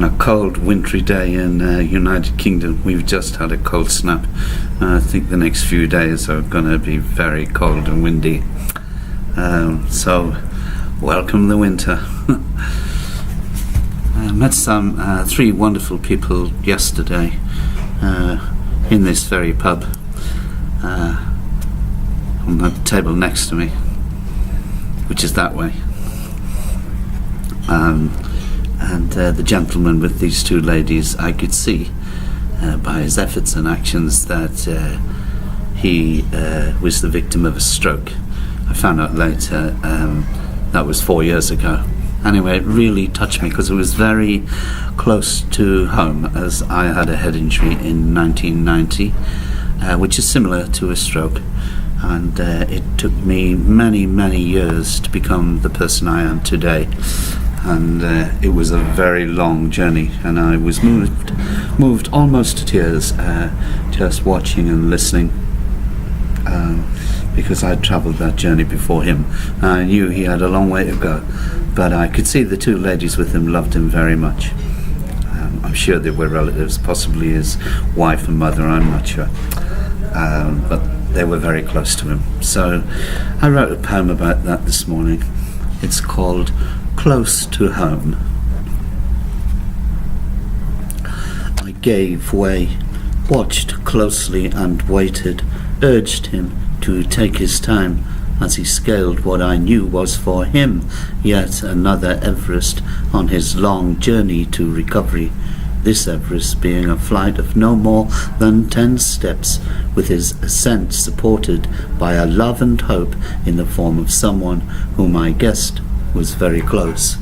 on a cold, wintry day in United Kingdom. We've just had a cold snap. I think the next few days are going to be very cold and windy. So, welcome the winter. I met some three wonderful people yesterday in this very pub on the table next to me, which is that way. And the gentleman with these two ladies, I could see by his efforts and actions that he was the victim of a stroke. I found out later that was 4 years ago. Anyway, it really touched me because it was very close to home, as I had a head injury in 1990, which is similar to a stroke. And it took me many, many years to become the person I am today. And it was a very long journey, and I was moved almost to tears just watching and listening, because I'd travelled that journey before him. I knew he had a long way to go, but I could see the two ladies with him loved him very much. I'm sure they were relatives, possibly his wife and mother, I'm not sure, but they were very close to him. So I wrote a poem about that this morning. It's called Close to Home. I gave way, watched closely and waited, urged him to take his time as he scaled what I knew was for him yet another Everest on his long journey to recovery, this Everest being a flight of no more than 10 steps, with his ascent supported by a love and hope in the form of someone whom I guessed was very close.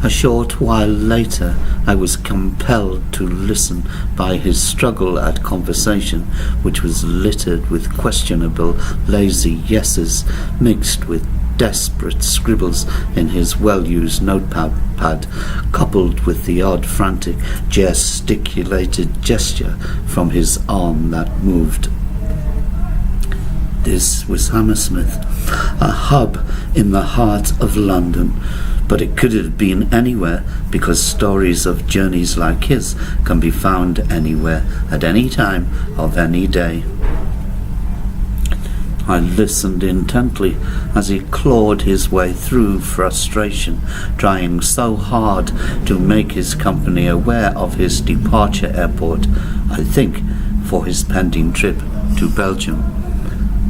A short while later, I was compelled to listen by his struggle at conversation, which was littered with questionable, lazy yeses mixed with desperate scribbles in his well-used notepad, coupled with the odd frantic gesticulated gesture from his arm that moved. This was Hammersmith, a hub in the heart of London, but it could have been anywhere, because stories of journeys like his can be found anywhere, at any time of any day. I listened intently as he clawed his way through frustration, trying so hard to make his company aware of his departure airport, I think, for his pending trip to Belgium.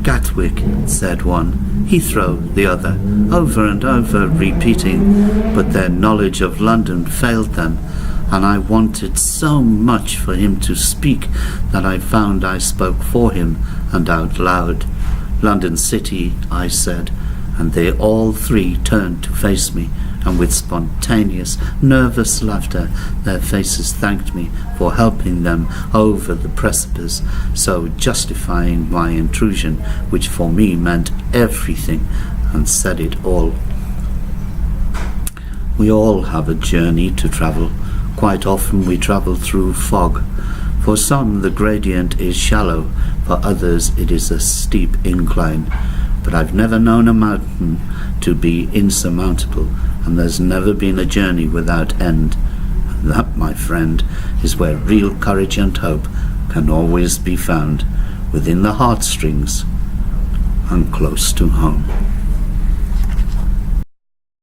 Gatwick, said one, Heathrow, the other, over and over repeating, but their knowledge of London failed them, and I wanted so much for him to speak that I found I spoke for him and out loud. London City, I said, and they all three turned to face me, and with spontaneous, nervous laughter their faces thanked me for helping them over the precipice, so justifying my intrusion, which for me meant everything, and said it all. We all have a journey to travel. Quite often we travel through fog. For some the gradient is shallow, for others it is a steep incline. But I've never known a mountain to be insurmountable, and there's never been a journey without end. And that, my friend, is where real courage and hope can always be found, within the heartstrings and close to home.